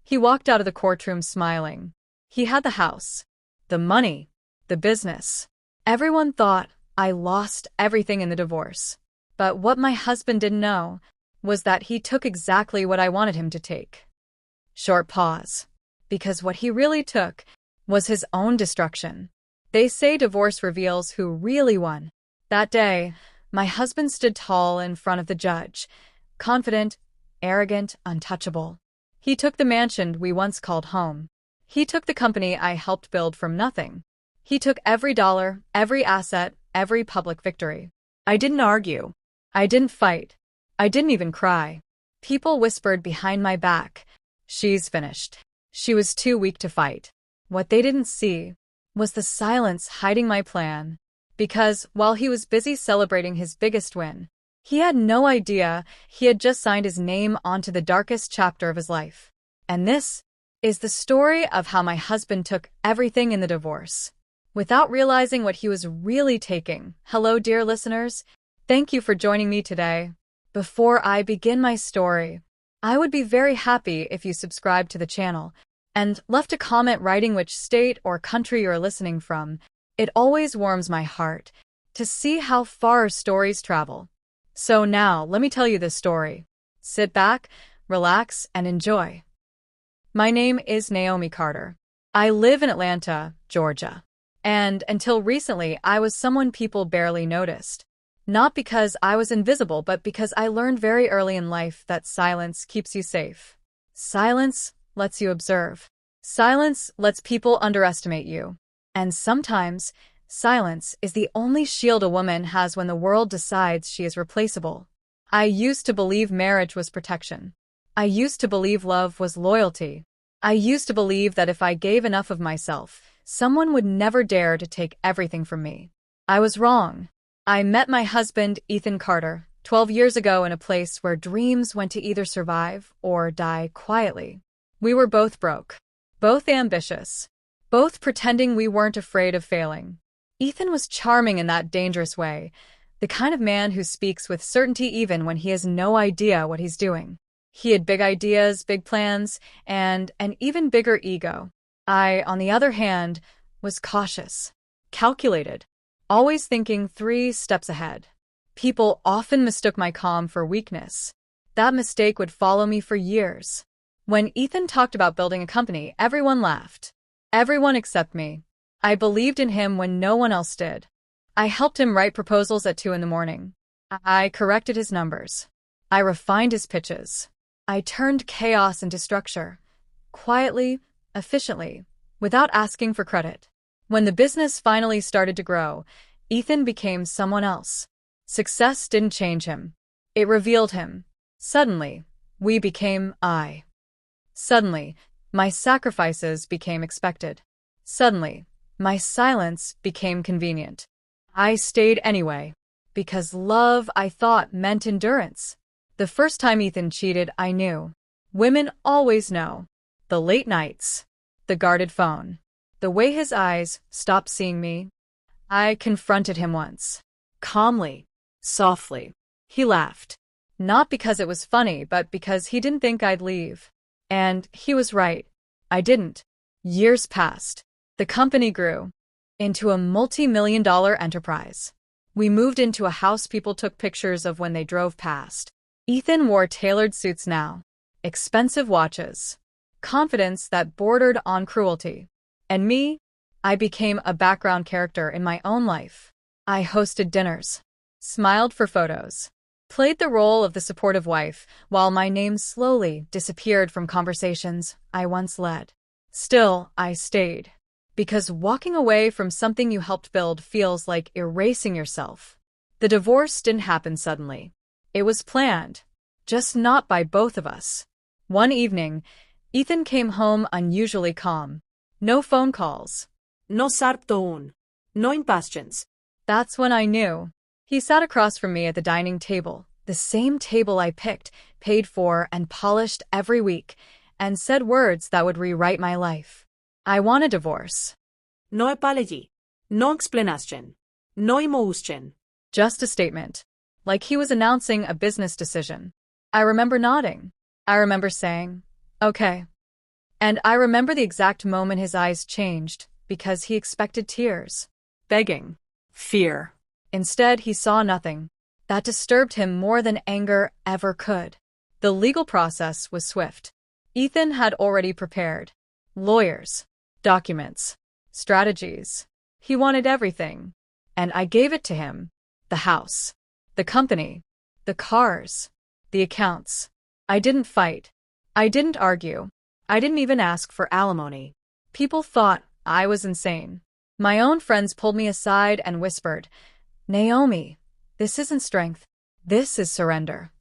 He walked out of the courtroom smiling. He had the house, the money, the business. Everyone thought I lost everything in the divorce. But what my husband didn't know was that he took exactly what I wanted him to take. Short pause. Because what he really took was his own destruction. They say divorce reveals who really won. That day, my husband stood tall in front of the judge, confident, arrogant, untouchable. He took the mansion we once called home. He took the company I helped build from nothing. He took every dollar, every asset, every public victory. I didn't argue. I didn't fight. I didn't even cry. People whispered behind my back, "She's finished." She was too weak to fight. What they didn't see was the silence hiding my plan. Because while he was busy celebrating his biggest win, he had no idea he had just signed his name onto the darkest chapter of his life. And this is the story of how my husband took everything in the divorce, without realizing what he was really taking. Hello, dear listeners. Thank you for joining me today. Before I begin my story, I would be very happy if you subscribed to the channel and left a comment writing which state or country you're listening from. It always warms my heart to see how far stories travel. So now, let me tell you this story. Sit back, relax, and enjoy. My name is Naomi Carter. I live in Atlanta, Georgia. And until recently, I was someone people barely noticed. Not because I was invisible, but because I learned very early in life that silence keeps you safe. Silence lets you observe. Silence lets people underestimate you. And sometimes, silence is the only shield a woman has when the world decides she is replaceable. I used to believe marriage was protection. I used to believe love was loyalty. I used to believe that if I gave enough of myself, someone would never dare to take everything from me. I was wrong. I met my husband, Ethan Carter, 12 years ago in a place where dreams went to either survive or die quietly. We were both broke, both ambitious, both pretending we weren't afraid of failing. Ethan was charming in that dangerous way, the kind of man who speaks with certainty even when he has no idea what he's doing. He had big ideas, big plans, and an even bigger ego. I, on the other hand, was cautious, calculated, always thinking 3 steps ahead. People often mistook my calm for weakness. That mistake would follow me for years. When Ethan talked about building a company, everyone laughed. Everyone except me. I believed in him when no one else did. I helped him write proposals at 2 in the morning. I corrected his numbers. I refined his pitches. I turned chaos into structure. Quietly, efficiently, without asking for credit. When the business finally started to grow, Ethan became someone else. Success didn't change him. It revealed him. Suddenly, we became I. Suddenly, my sacrifices became expected. Suddenly, my silence became convenient. I stayed anyway, because love, I thought, meant endurance. The first time Ethan cheated, I knew. Women always know. The late nights. The guarded phone. The way his eyes stopped seeing me. I confronted him once. Calmly. Softly. He laughed. Not because it was funny, but because he didn't think I'd leave. And he was right. I didn't. Years passed. The company grew into a multi-million-dollar enterprise. We moved into a house people took pictures of when they drove past. Ethan wore tailored suits now. Expensive watches. Confidence that bordered on cruelty. And me? I became a background character in my own life. I hosted dinners. Smiled for photos. Played the role of the supportive wife, while my name slowly disappeared from conversations I once led. Still, I stayed. Because walking away from something you helped build feels like erasing yourself. The divorce didn't happen suddenly. It was planned. Just not by both of us. One evening, Ethan came home unusually calm. No phone calls. No sarptoon. No impatience. That's when I knew. He sat across from me at the dining table, the same table I picked, paid for, and polished every week, and said words that would rewrite my life. I want a divorce. No apology. No explanation. No emotion. Just a statement. Like he was announcing a business decision. I remember nodding. I remember saying, "Okay." And I remember the exact moment his eyes changed, because he expected tears. Begging. Fear. Instead, he saw nothing. That disturbed him more than anger ever could. The legal process was swift. Ethan had already prepared. Lawyers. Documents. Strategies. He wanted everything. And I gave it to him. The house. The company. The cars. The accounts. I didn't fight. I didn't argue. I didn't even ask for alimony. People thought I was insane. My own friends pulled me aside and whispered, "Naomi, this isn't strength. This is surrender."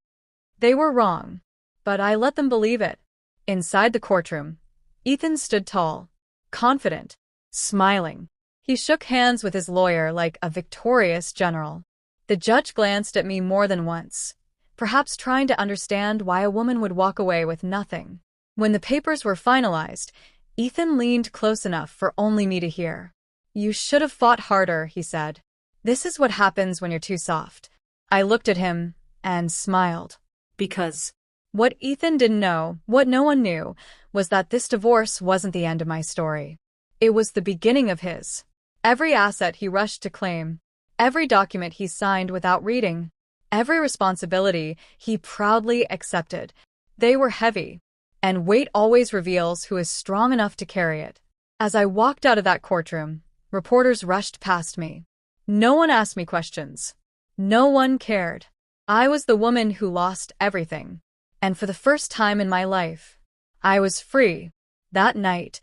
They were wrong, but I let them believe it. Inside the courtroom, Ethan stood tall, confident, smiling. He shook hands with his lawyer like a victorious general. The judge glanced at me more than once, perhaps trying to understand why a woman would walk away with nothing. When the papers were finalized, Ethan leaned close enough for only me to hear. "You should have fought harder," he said. "This is what happens when you're too soft." I looked at him and smiled. Because What Ethan didn't know, what no one knew, was that this divorce wasn't the end of my story. It was the beginning of his. Every asset he rushed to claim, every document he signed without reading, every responsibility he proudly accepted. They were heavy, and weight always reveals who is strong enough to carry it. As I walked out of that courtroom, reporters rushed past me. No one asked me questions. No one cared. I was the woman who lost everything. And for the first time in my life, I was free. That night,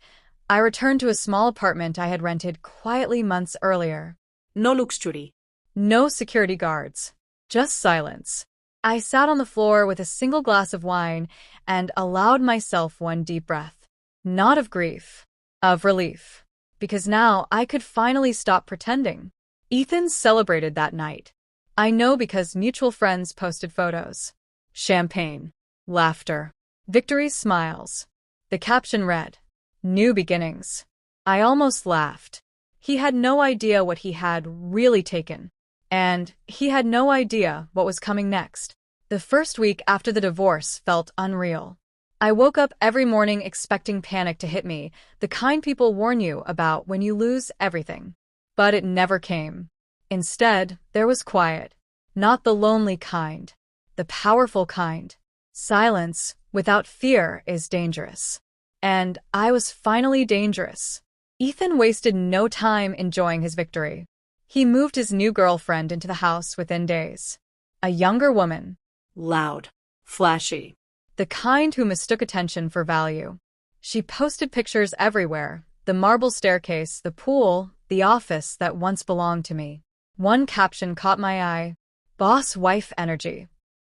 I returned to a small apartment I had rented quietly months earlier. no luxury. No security guards. Just silence. I sat on the floor with a single glass of wine and allowed myself one deep breath. Not of grief, of relief. Because now I could finally stop pretending. Ethan celebrated that night. I know because mutual friends posted photos. Champagne. Laughter. Victory smiles. The caption read, "New beginnings." I almost laughed. He had no idea what he had really taken. And he had no idea what was coming next. The first week after the divorce felt unreal. I woke up every morning expecting panic to hit me, the kind people warn you about when you lose everything. But it never came. Instead, there was quiet. Not the lonely kind. The powerful kind. Silence without fear is dangerous. And I was finally dangerous. Ethan wasted no time enjoying his victory. He moved his new girlfriend into the house within days. A younger woman. Loud. Flashy. The kind who mistook attention for value. She posted pictures everywhere. The marble staircase, the pool, the office that once belonged to me. One caption caught my eye. "Boss wife energy."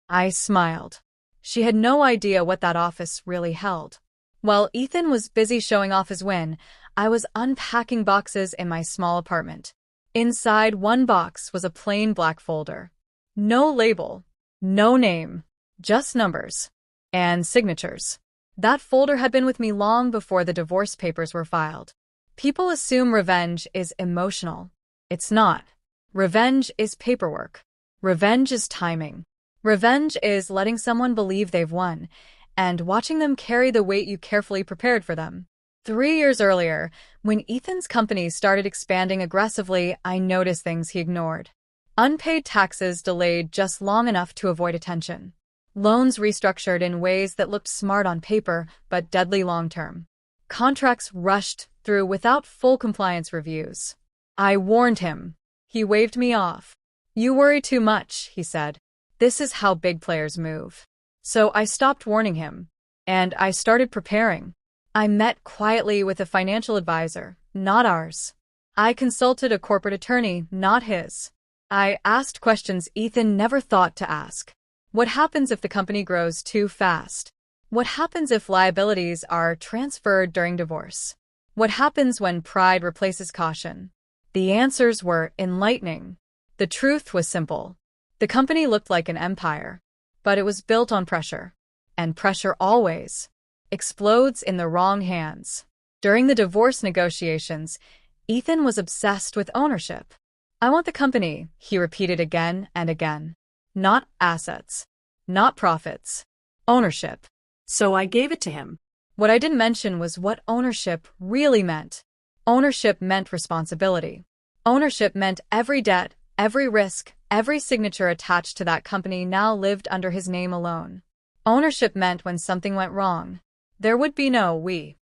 I smiled. She had no idea what that office really held. While Ethan was busy showing off his win, I was unpacking boxes in my small apartment. Inside one box was a plain black folder. No label, no name, just numbers and signatures. That folder had been with me long before the divorce papers were filed. People assume revenge is emotional. It's not. Revenge is paperwork. Revenge is timing. Revenge is letting someone believe they've won, and watching them carry the weight you carefully prepared for them. 3 years earlier, when Ethan's company started expanding aggressively, I noticed things he ignored. Unpaid taxes delayed just long enough to avoid attention. Loans restructured in ways that looked smart on paper, but deadly long-term. Contracts rushed through without full compliance reviews. I warned him. He waved me off. "You worry too much," he said. "This is how big players move." So I stopped warning him, and I started preparing. I met quietly with a financial advisor, not ours. I consulted a corporate attorney, not his. I asked questions Ethan never thought to ask. What happens if the company grows too fast? What happens if liabilities are transferred during divorce? What happens when pride replaces caution? The answers were enlightening. The truth was simple. The company looked like an empire, but it was built on pressure. And pressure always explodes in the wrong hands. During the divorce negotiations, Ethan was obsessed with ownership. "I want the company," he repeated again and again. "Not assets. Not profits. Ownership." So I gave it to him. What I didn't mention was what ownership really meant. Ownership meant responsibility. Ownership meant every debt, every risk, every signature attached to that company now lived under his name alone. Ownership meant when something went wrong, there would be no we.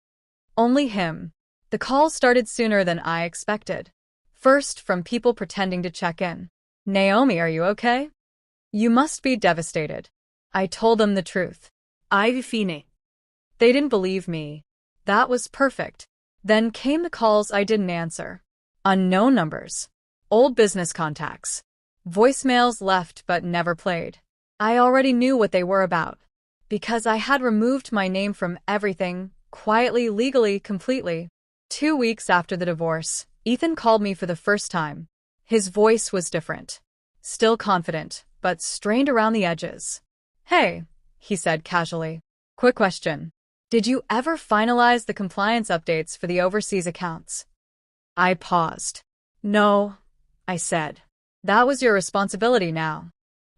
Only him. The call started sooner than I expected. First, from people pretending to check in. Naomi, are you okay? You must be devastated. I told them the truth. I've fine. They didn't believe me. That was perfect. Then came the calls I didn't answer. Unknown numbers. Old business contacts. Voicemails left but never played. I already knew what they were about. Because I had removed my name from everything, quietly, legally, completely. 2 weeks after the divorce, Ethan called me for the first time. His voice was different. Still confident, but strained around the edges. Hey, he said casually. Quick question. Did you ever finalize the compliance updates for the overseas accounts? I paused. No, I said. That was your responsibility now.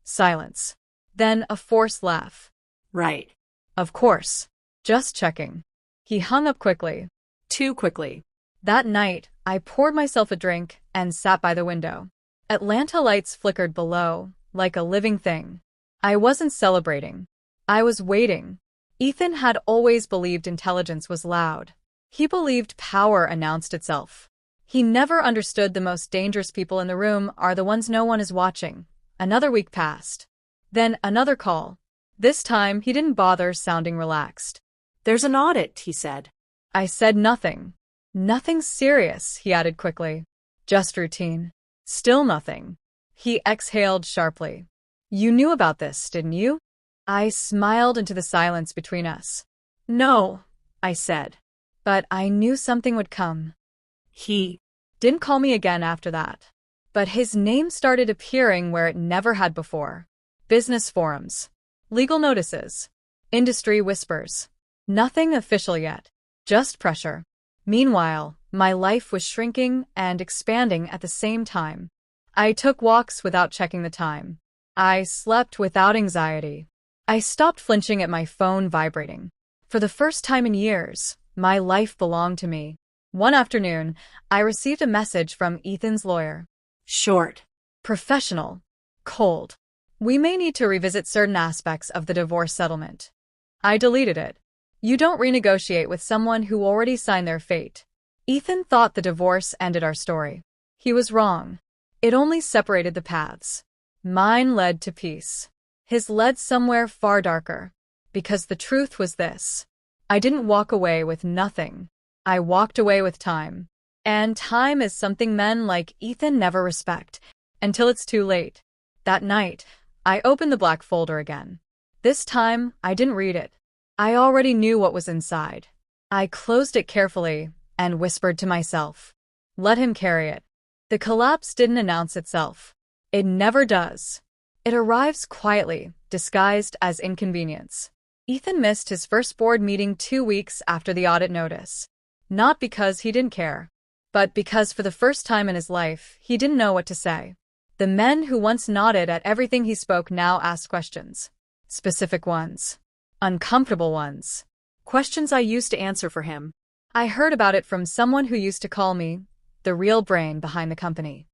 Silence. Then a forced laugh. Right. Of course. Just checking. He hung up quickly. Too quickly. That night, I poured myself a drink and sat by the window. Atlanta lights flickered below, like a living thing. I wasn't celebrating. I was waiting. Ethan had always believed intelligence was loud. He believed power announced itself. He never understood the most dangerous people in the room are the ones no one is watching. Another week passed. Then another call. This time, he didn't bother sounding relaxed. There's an audit, he said. I said nothing. Nothing serious, he added quickly. Just routine. Still nothing. He exhaled sharply. You knew about this, didn't you? I smiled into the silence between us. No, I said. But I knew something would come. He didn't call me again after that. But his name started appearing where it never had before. Business forums. Legal notices. Industry whispers. Nothing official yet. Just pressure. Meanwhile, my life was shrinking and expanding at the same time. I took walks without checking the time. I slept without anxiety. I stopped flinching at my phone vibrating. For the first time in years, my life belonged to me. One afternoon, I received a message from Ethan's lawyer. Short. Professional. Cold. We may need to revisit certain aspects of the divorce settlement. I deleted it. You don't renegotiate with someone who already signed their fate. Ethan thought the divorce ended our story. He was wrong. It only separated the paths. Mine led to peace. His led somewhere far darker. Because the truth was this. I didn't walk away with nothing. I walked away with time. And time is something men like Ethan never respect, until it's too late. That night, I opened the black folder again. This time, I didn't read it. I already knew what was inside. I closed it carefully and whispered to myself. Let him carry it. The collapse didn't announce itself. It never does. It arrives quietly, disguised as inconvenience. Ethan missed his first board meeting 2 weeks after the audit notice. Not because he didn't care, but because for the first time in his life, he didn't know what to say. The men who once nodded at everything he spoke now asked questions. Specific ones. Uncomfortable ones. Questions I used to answer for him. I heard about it from someone who used to call me the real brain behind the company.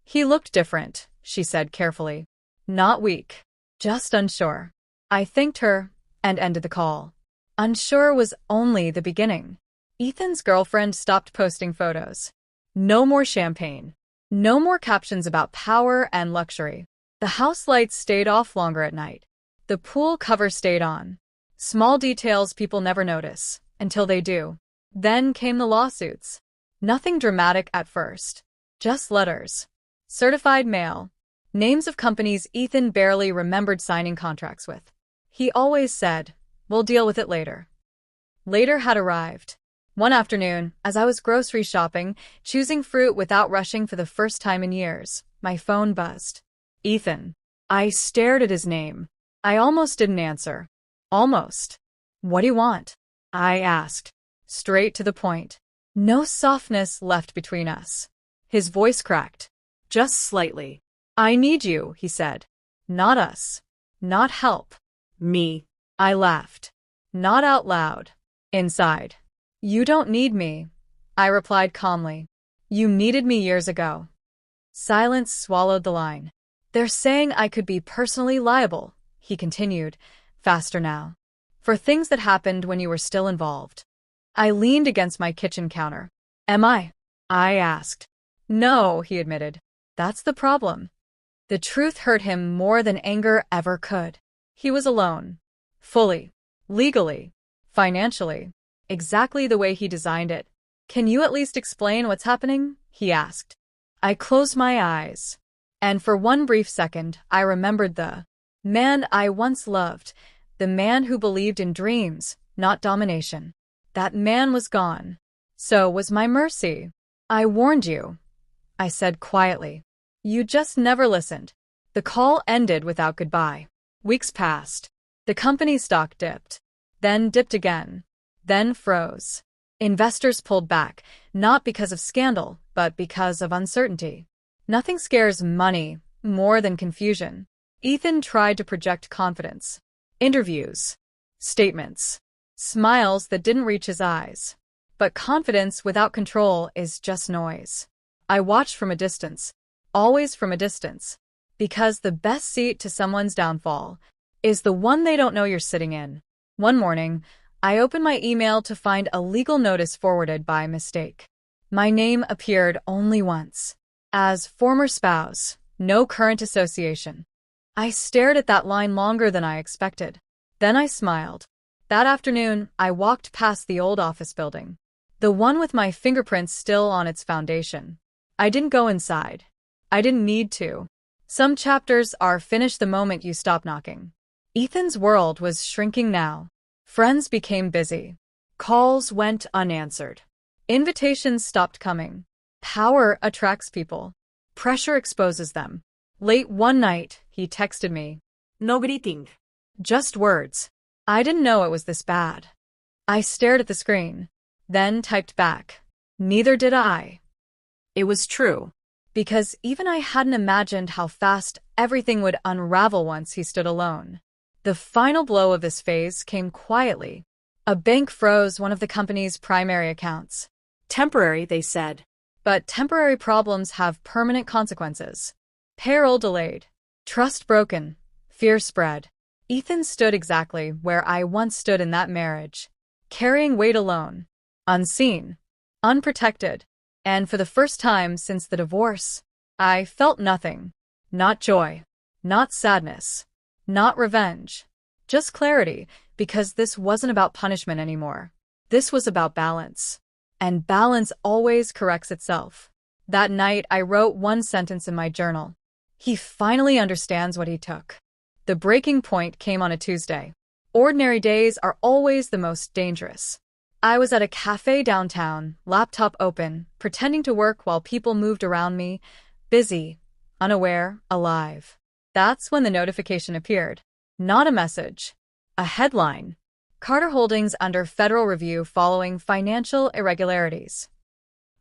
He looked different, she said carefully. Not weak. Just unsure. I thanked her and ended the call. Unsure was only the beginning. Ethan's girlfriend stopped posting photos. No more champagne. No more captions about power and luxury. The house lights stayed off longer at night. The pool cover stayed on. Small details people never notice, until they do. Then came the lawsuits. Nothing dramatic at first. Just letters. Certified mail. Names of companies Ethan barely remembered signing contracts with. He always said, we'll deal with it later. Later had arrived. One afternoon, as I was grocery shopping, choosing fruit without rushing for the first time in years, my phone buzzed. Ethan. I stared at his name. I almost didn't answer. Almost. What do you want? I asked. Straight to the point. No softness left between us. His voice cracked. Just slightly. I need you, he said. Not us. Not help. Me. I laughed. Not out loud. inside. You don't need me, I replied calmly. You needed me years ago. Silence swallowed the line. They're saying I could be personally liable, he continued, faster now, for things that happened when you were still involved. I leaned against my kitchen counter. Am I? I asked. No, he admitted. That's the problem. The truth hurt him more than anger ever could. He was alone. Fully. Legally. Financially. Exactly the way he designed it. Can you at least explain what's happening? He asked. I closed my eyes. And for one brief second, I remembered the man I once loved, the man who believed in dreams, not domination. That man was gone. So was my mercy. I warned you, I said quietly. You just never listened. The call ended without goodbye. Weeks passed. The company's stock dipped. Then dipped again. Then froze. Investors pulled back, not because of scandal, but because of uncertainty. Nothing scares money more than confusion. Ethan tried to project confidence. Interviews. Statements. Smiles that didn't reach his eyes. But confidence without control is just noise. I watched from a distance. Always from a distance. Because the best seat to someone's downfall is the one they don't know you're sitting in. One morning, I opened my email to find a legal notice forwarded by mistake. My name appeared only once. As former spouse, no current association. I stared at that line longer than I expected. Then I smiled. That afternoon, I walked past the old office building. The one with my fingerprints still on its foundation. I didn't go inside. I didn't need to. Some chapters are finished the moment you stop knocking. Ethan's world was shrinking now. Friends became busy. Calls went unanswered. Invitations stopped coming. Power attracts people. Pressure exposes them. Late one night, he texted me. No greeting. Just words. I didn't know it was this bad. I stared at the screen, then typed back. Neither did I. It was true. Because even I hadn't imagined how fast everything would unravel once he stood alone. The final blow of this phase came quietly. A bank froze one of the company's primary accounts. Temporary, they said. But temporary problems have permanent consequences. Payroll delayed. Trust broken. Fear spread. Ethan stood exactly where I once stood in that marriage. Carrying weight alone. Unseen. Unprotected. And for the first time since the divorce, I felt nothing. Not joy. Not sadness. Not revenge. Just clarity, because this wasn't about punishment anymore. This was about balance. And balance always corrects itself. That night, I wrote one sentence in my journal. He finally understands what he took. The breaking point came on a Tuesday. Ordinary days are always the most dangerous. I was at a cafe downtown, laptop open, pretending to work while people moved around me, busy, unaware, alive. That's when the notification appeared. Not a message. A headline. Carter Holdings under federal review following financial irregularities.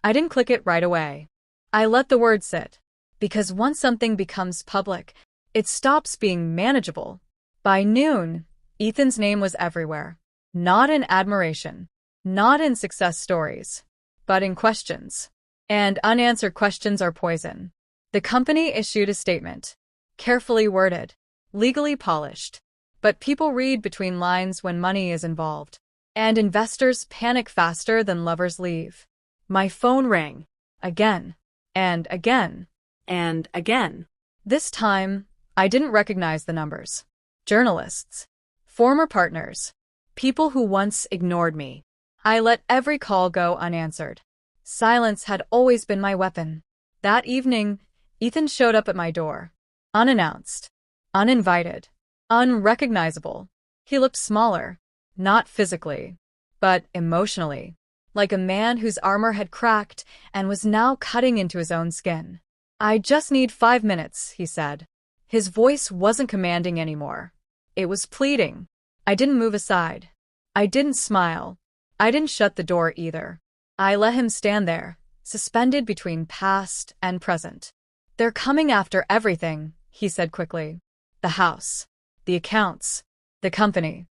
I didn't click it right away. I let the word sit. Because once something becomes public, it stops being manageable. By noon, Ethan's name was everywhere. Not in admiration. Not in success stories. But in questions. And unanswered questions are poison. The company issued a statement. Carefully worded. Legally polished. But people read between lines when money is involved. And investors panic faster than lovers leave. My phone rang. Again. And again. And again. This time, I didn't recognize the numbers. Journalists. Former partners. People who once ignored me. I let every call go unanswered. Silence had always been my weapon. That evening, Ethan showed up at my door. Unannounced. Uninvited. Unrecognizable. He looked smaller. Not physically, but emotionally. Like a man whose armor had cracked and was now cutting into his own skin. I just need 5 minutes, he said. His voice wasn't commanding anymore. It was pleading. I didn't move aside. I didn't smile. I didn't shut the door either. I let him stand there, suspended between past and present. They're coming after everything, he said quickly. The house. The accounts. The company.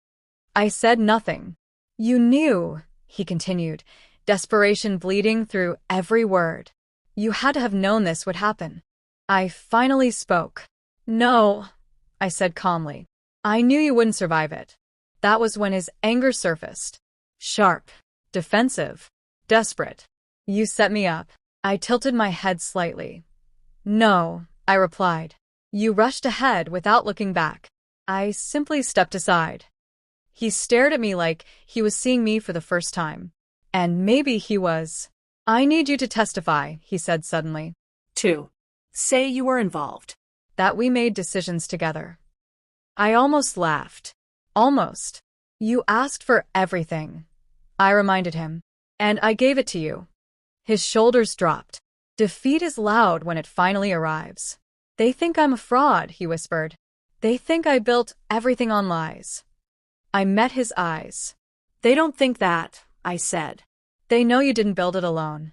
I said nothing. You knew, he continued, desperation bleeding through every word. You had to have known this would happen. I finally spoke. No, I said calmly. I knew you wouldn't survive it. That was when his anger surfaced. Sharp, defensive, desperate. You set me up. I tilted my head slightly. No, I replied. You rushed ahead without looking back. I simply stepped aside. He stared at me like he was seeing me for the first time. And maybe he was. I need you to testify, he said suddenly. 2. Say you were involved. That we made decisions together. I almost laughed. Almost. You asked for everything, I reminded him. And I gave it to you. His shoulders dropped. Defeat is loud when it finally arrives. They think I'm a fraud, he whispered. They think I built everything on lies. I met his eyes. They don't think that, I said. They know you didn't build it alone.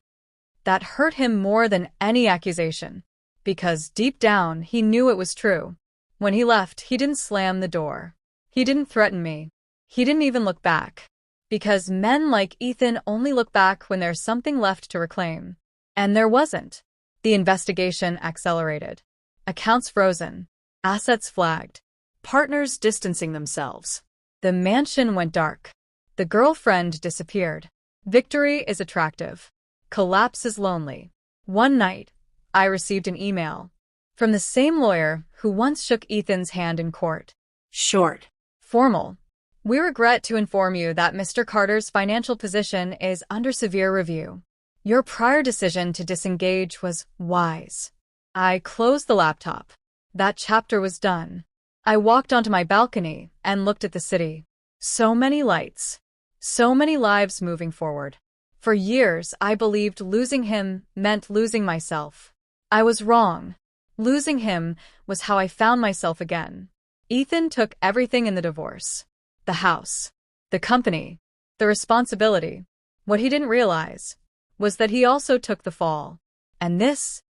That hurt him more than any accusation, because deep down he knew it was true. When he left, he didn't slam the door. He didn't threaten me. He didn't even look back. Because men like Ethan only look back when there's something left to reclaim. And there wasn't. The investigation accelerated. Accounts frozen. Assets flagged. Partners distancing themselves. The mansion went dark. The girlfriend disappeared. Victory is attractive. Collapse is lonely. One night, I received an email from the same lawyer who once shook Ethan's hand in court. Short. Formal. We regret to inform you that Mr. Carter's financial position is under severe review. Your prior decision to disengage was wise. I closed the laptop. That chapter was done. I walked onto my balcony and looked at the city. So many lights. So many lives moving forward. For years, I believed losing him meant losing myself. I was wrong. Losing him was how I found myself again. Ethan took everything in the divorce. The house. The company. The responsibility. What he didn't realize was that he also took the fall. And this,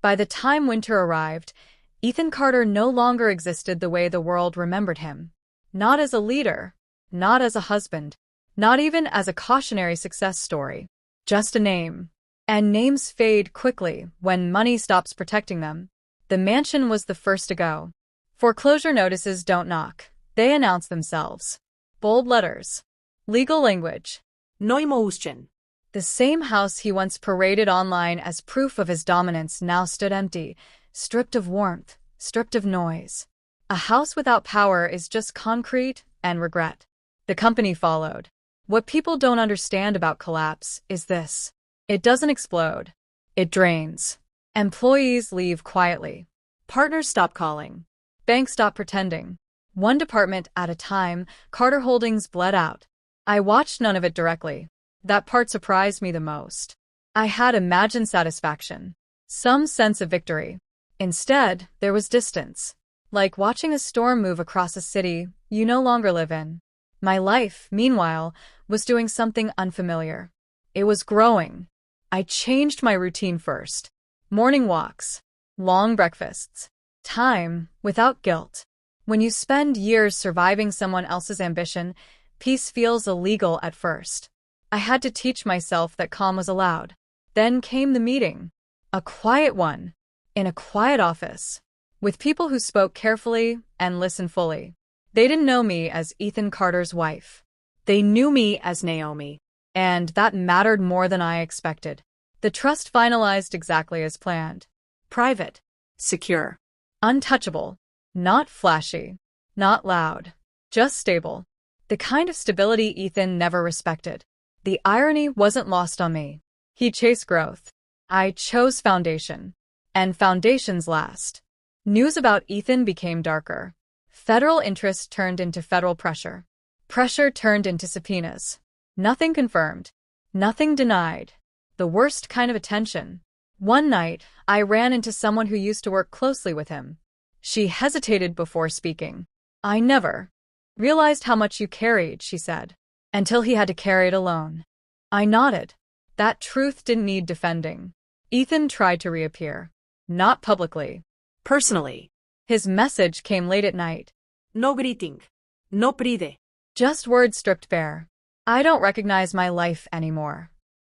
by the time winter arrived, Ethan Carter no longer existed the way the world remembered him. Not as a leader, not as a husband, not even as a cautionary success story. Just a name. And names fade quickly when money stops protecting them. The mansion was the first to go. Foreclosure notices don't knock. They announce themselves. Bold letters. Legal language. No emotion. The same house he once paraded online as proof of his dominance now stood empty, stripped of warmth, stripped of noise. A house without power is just concrete and regret. The company followed. What people don't understand about collapse is this. It doesn't explode. It drains. Employees leave quietly. Partners stop calling. Banks stop pretending. One department at a time, Carter Holdings bled out. I watched none of it directly. That part surprised me the most. I had imagined satisfaction. Some sense of victory. Instead, there was distance. Like watching a storm move across a city you no longer live in. My life, meanwhile, was doing something unfamiliar. It was growing. I changed my routine first. Morning walks. Long breakfasts. Time without guilt. When you spend years surviving someone else's ambition, peace feels illegal at first. I had to teach myself that calm was allowed. Then came the meeting. A quiet one. In a quiet office. With people who spoke carefully and listened fully. They didn't know me as Ethan Carter's wife. They knew me as Naomi. And that mattered more than I expected. The trust finalized exactly as planned. Private. Secure. Untouchable. Not flashy. Not loud. Just stable. The kind of stability Ethan never respected. The irony wasn't lost on me. He chased growth. I chose foundation. And foundations last. News about Ethan became darker. Federal interest turned into federal pressure. Pressure turned into subpoenas. Nothing confirmed. Nothing denied. The worst kind of attention. One night, I ran into someone who used to work closely with him. She hesitated before speaking. I never realized how much you carried, she said, until he had to carry it alone. I nodded. That truth didn't need defending. Ethan tried to reappear. Not publicly. Personally. His message came late at night. No greeting. No pride. Just words stripped bare. I don't recognize my life anymore.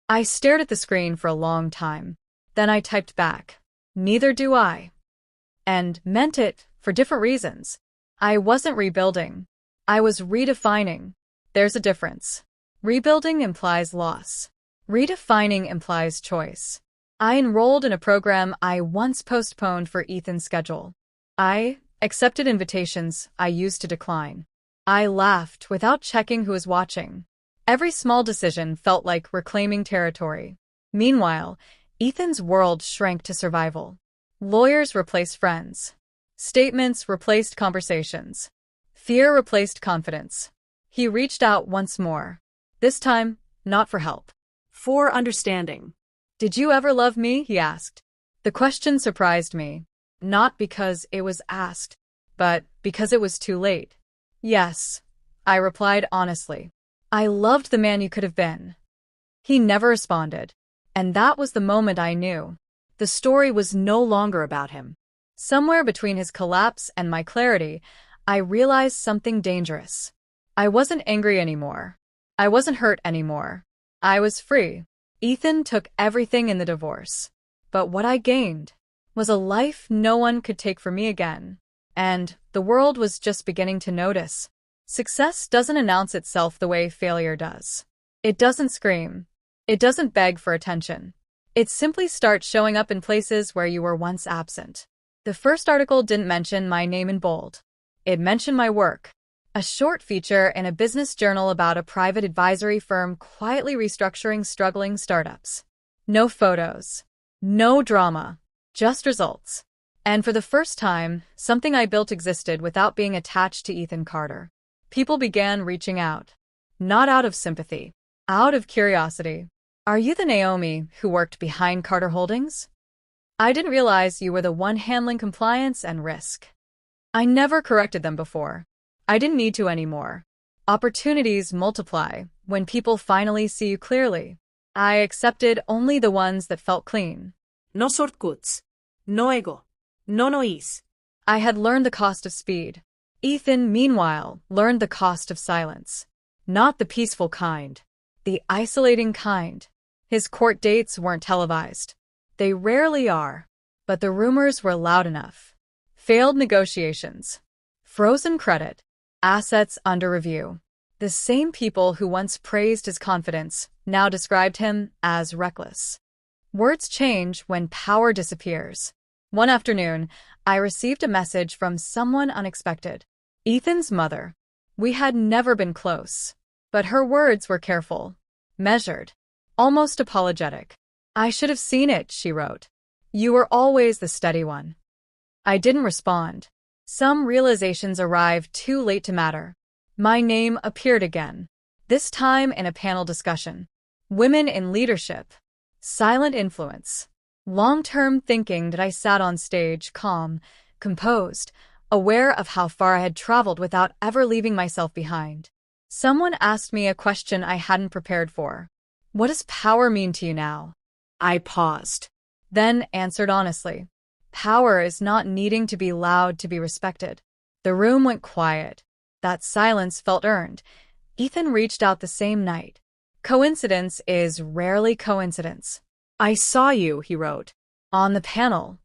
I stared at the screen for a long time. Then I typed back, neither do I. And meant it, for different reasons. I wasn't rebuilding. I was redefining. There's a difference. Rebuilding implies loss. Redefining implies choice. I enrolled in a program I once postponed for Ethan's schedule. I accepted invitations I used to decline. I laughed without checking who was watching. Every small decision felt like reclaiming territory. Meanwhile, Ethan's world shrank to survival. Lawyers replaced friends. Statements replaced conversations. Fear replaced confidence. He reached out once more. This time, not for help. For understanding. Did you ever love me? He asked. The question surprised me. Not because it was asked, but because it was too late. Yes, I replied honestly. I loved the man you could have been. He never responded. And that was the moment I knew. The story was no longer about him. Somewhere between his collapse and my clarity, I realized something dangerous. I wasn't angry anymore. I wasn't hurt anymore. I was free. Ethan took everything in the divorce. But what I gained was a life no one could take from me again. And the world was just beginning to notice. Success doesn't announce itself the way failure does. It doesn't scream. It doesn't beg for attention. It simply starts showing up in places where you were once absent. The first article didn't mention my name in bold. It mentioned my work. A short feature in a business journal about a private advisory firm quietly restructuring struggling startups. No photos. No drama. Just results. And for the first time, something I built existed without being attached to Ethan Carter. People began reaching out. Not out of sympathy. Out of curiosity. Are you the Naomi who worked behind Carter Holdings? I didn't realize you were the one handling compliance and risk. I never corrected them before. I didn't need to anymore. Opportunities multiply when people finally see you clearly. I accepted only the ones that felt clean. No shortcuts. No ego. No noise. I had learned the cost of speed. Ethan, meanwhile, learned the cost of silence. Not the peaceful kind. The isolating kind. His court dates weren't televised. They rarely are. But the rumors were loud enough. Failed negotiations. Frozen credit. Assets under review. The same people who once praised his confidence now described him as reckless. Words change when power disappears. One afternoon, I received a message from someone unexpected. Ethan's mother. We had never been close. But her words were careful. Measured. Almost apologetic. I should have seen it, she wrote. You were always the steady one. I didn't respond. Some realizations arrived too late to matter. My name appeared again. This time in a panel discussion. Women in leadership. Silent influence. Long-term thinking that I sat on stage, calm, composed, aware of how far I had traveled without ever leaving myself behind. Someone asked me a question I hadn't prepared for. What does power mean to you now? I paused. Then answered honestly. Power is not needing to be loud to be respected. The room went quiet. That silence felt earned. Ethan reached out the same night. Coincidence is rarely coincidence. I saw you, he wrote. On the panel.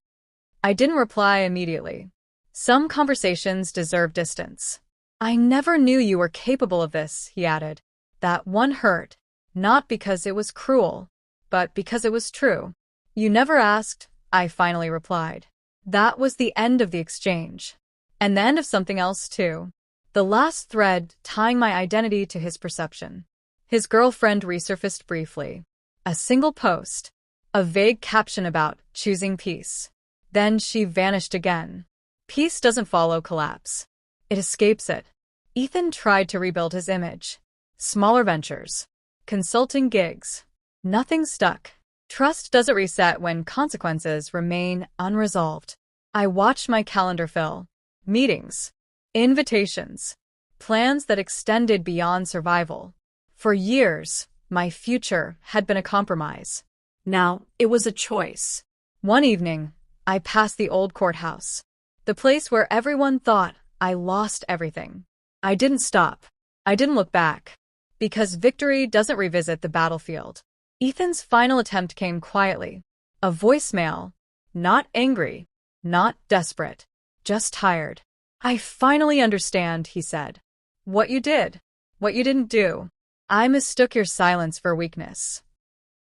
I didn't reply immediately. Some conversations deserve distance. I never knew you were capable of this, he added. That one hurt. Not because it was cruel, but because it was true. You never asked, I finally replied. That was the end of the exchange. And the end of something else, too. The last thread tying my identity to his perception. His girlfriend resurfaced briefly. A single post. A vague caption about choosing peace. Then she vanished again. Peace doesn't follow collapse. It escapes it. Ethan tried to rebuild his image. Smaller ventures. Consulting gigs. Nothing stuck. Trust doesn't reset when consequences remain unresolved. I watched my calendar fill. Meetings. Invitations. Plans that extended beyond survival. For years, my future had been a compromise. Now, it was a choice. One evening, I passed the old courthouse. The place where everyone thought I lost everything. I didn't stop. I didn't look back. Because victory doesn't revisit the battlefield. Ethan's final attempt came quietly. A voicemail. Not angry. Not desperate. Just tired. I finally understand, he said. What you did. What you didn't do. I mistook your silence for weakness.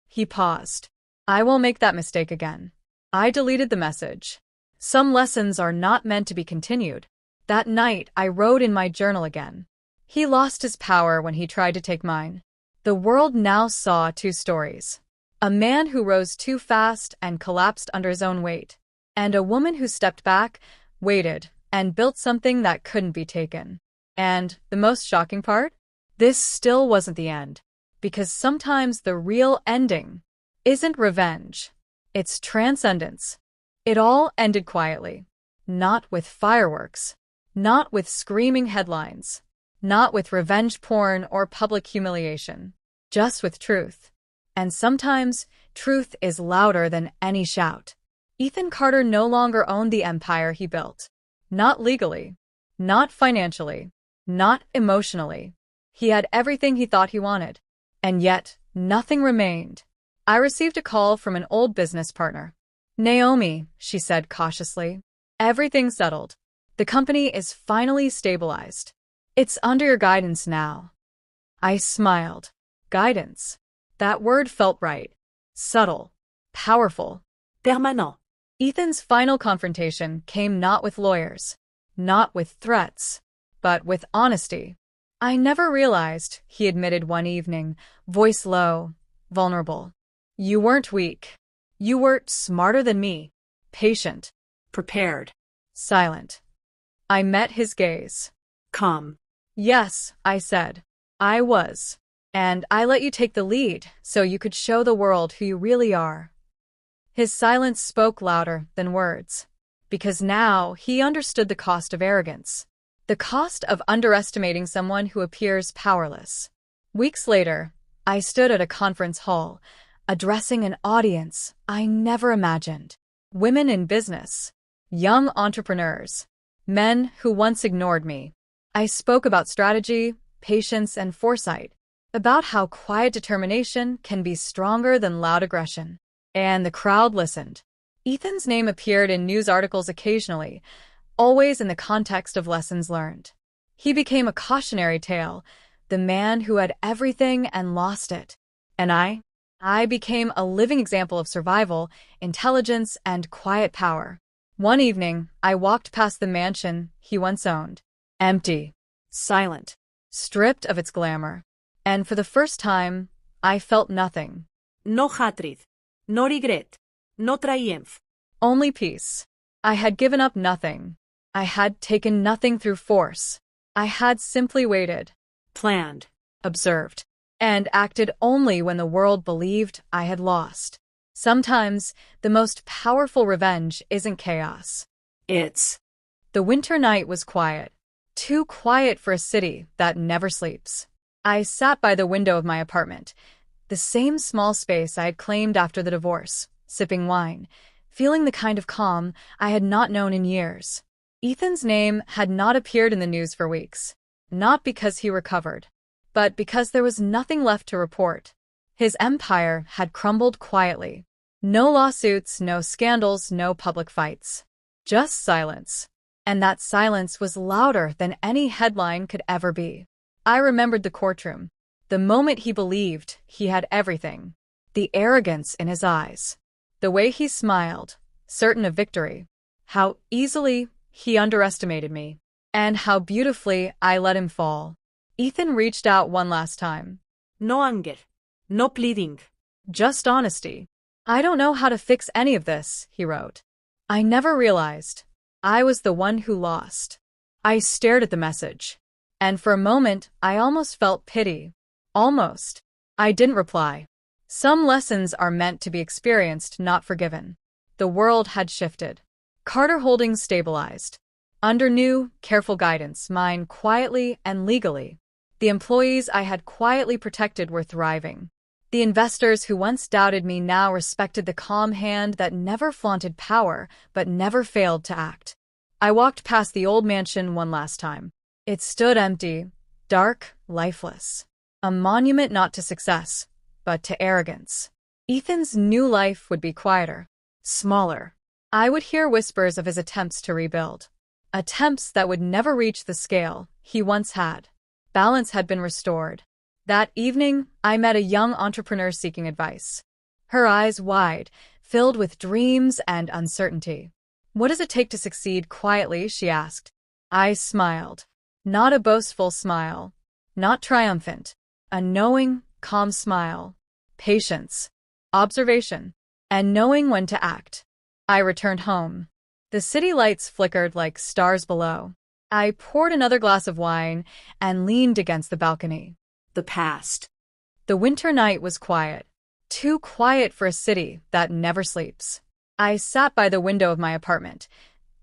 He paused. I won't make that mistake again. I deleted the message. Some lessons are not meant to be continued. That night, I wrote in my journal again. He lost his power when he tried to take mine. The world now saw two stories. A man who rose too fast and collapsed under his own weight, and a woman who stepped back, waited, and built something that couldn't be taken. And the most shocking part? This still wasn't the end. Because sometimes the real ending isn't revenge. It's transcendence. It all ended quietly. Not with fireworks. Not with screaming headlines. Not with revenge porn or public humiliation. Just with truth. And sometimes, truth is louder than any shout. Ethan Carter no longer owned the empire he built. Not legally. Not financially. Not emotionally. He had everything he thought he wanted. And yet, nothing remained. I received a call from an old business partner. Naomi, she said cautiously. Everything's settled. The company is finally stabilized. It's under your guidance now. I smiled. Guidance. That word felt right. Subtle. Powerful. Permanent. Ethan's final confrontation came not with lawyers, not with threats, but with honesty. I never realized, he admitted one evening, voice low, vulnerable. You weren't weak. You were smarter than me. Patient. Prepared. Silent. I met his gaze. Calm. Yes, I said. I was. And I let you take the lead so you could show the world who you really are. His silence spoke louder than words. Because now he understood the cost of arrogance. The cost of underestimating someone who appears powerless. Weeks later, I stood at a conference hall, addressing an audience I never imagined. Women in business. Young entrepreneurs. Men who once ignored me. I spoke about strategy, patience, and foresight. About how quiet determination can be stronger than loud aggression. And the crowd listened. Ethan's name appeared in news articles occasionally, always in the context of lessons learned. He became a cautionary tale, the man who had everything and lost it. And I became a living example of survival, intelligence, and quiet power. One evening, I walked past the mansion he once owned. Empty. Silent. Stripped of its glamour. And for the first time, I felt nothing. No hatred. No regret. No triumph. Only peace. I had given up nothing. I had taken nothing through force. I had simply waited. Planned. Observed. And acted only when the world believed I had lost. Sometimes, the most powerful revenge isn't chaos. It's. The winter night was quiet. Too quiet for a city that never sleeps. I sat by the window of my apartment, the same small space I had claimed after the divorce, sipping wine, feeling the kind of calm I had not known in years. Ethan's name had not appeared in the news for weeks. Not because he recovered, but because there was nothing left to report. His empire had crumbled quietly. No lawsuits, no scandals, no public fights. Just silence. And that silence was louder than any headline could ever be. I remembered the courtroom. The moment he believed he had everything. The arrogance in his eyes. The way he smiled, certain of victory. How easily he underestimated me. And how beautifully I let him fall. Ethan reached out one last time. No anger. No pleading. Just honesty. I don't know how to fix any of this, he wrote. I never realized. I was the one who lost. I stared at the message. And for a moment, I almost felt pity. Almost. I didn't reply. Some lessons are meant to be experienced, not forgiven. The world had shifted. Carter Holdings stabilized. Under new, careful guidance, mine quietly and legally. The employees I had quietly protected were thriving. The investors who once doubted me now respected the calm hand that never flaunted power, but never failed to act. I walked past the old mansion one last time. It stood empty, dark, lifeless. a monument not to success, but to arrogance. Ethan's new life would be quieter, smaller. I would hear whispers of his attempts to rebuild. Attempts that would never reach the scale he once had. Balance had been restored. That evening, I met a young entrepreneur seeking advice. Her eyes wide, filled with dreams and uncertainty. "What does it take to succeed quietly?" she asked. I smiled. Not a boastful smile. Not triumphant. A knowing, calm smile. Patience. Observation. And knowing when to act. I returned home. The city lights flickered like stars below. I poured another glass of wine and leaned against the balcony. The past. The winter night was quiet. Too quiet for a city that never sleeps. I sat by the window of my apartment,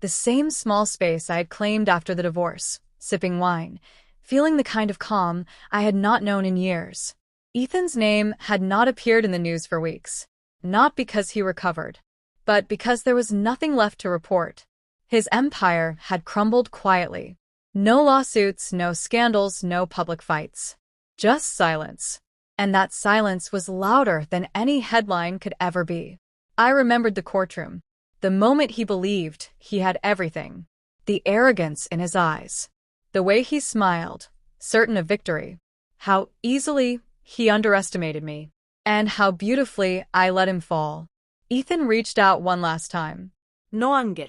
the same small space I had claimed after the divorce, sipping wine, feeling the kind of calm I had not known in years. Ethan's name had not appeared in the news for weeks, not because he recovered, but because there was nothing left to report. His empire had crumbled quietly. No lawsuits, no scandals, no public fights. Just silence. And that silence was louder than any headline could ever be. I remembered the courtroom, the moment he believed he had everything, the arrogance in his eyes, the way he smiled, certain of victory, how easily he underestimated me, and how beautifully I let him fall. Ethan reached out one last time. No anger.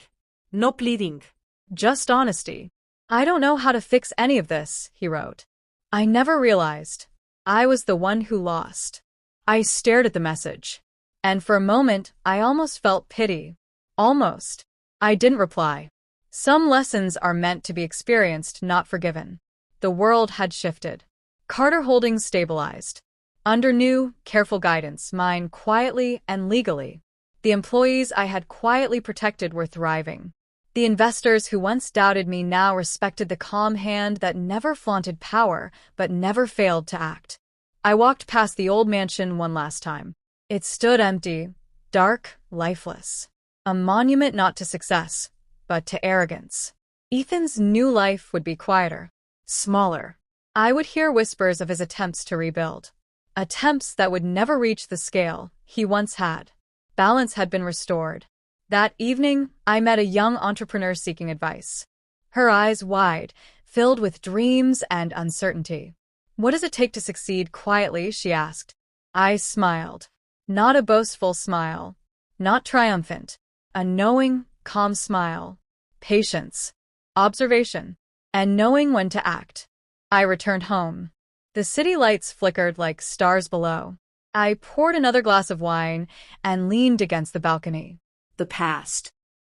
No pleading. Just honesty. "I don't know how to fix any of this," he wrote. I never realized I was the one who lost. I stared at the message, and for a moment I almost felt pity. Almost. I didn't reply. Some lessons are meant to be experienced, not forgiven. The world had shifted. Carter Holdings stabilized. Under new, careful guidance, mine quietly and legally. The employees I had quietly protected were thriving. The investors who once doubted me now respected the calm hand that never flaunted power but never failed to act. I walked past the old mansion one last time. It stood empty, dark, lifeless. A monument not to success, but to arrogance. Ethan's new life would be quieter, smaller. I would hear whispers of his attempts to rebuild. Attempts that would never reach the scale he once had. Balance had been restored. That evening, I met a young entrepreneur seeking advice. Her eyes wide, filled with dreams and uncertainty. "What does it take to succeed quietly?" she asked. I smiled. Not a boastful smile. Not triumphant. A knowing, calm smile. Patience. Observation. And knowing when to act. I returned home. The city lights flickered like stars below. I poured another glass of wine and leaned against the balcony. The past.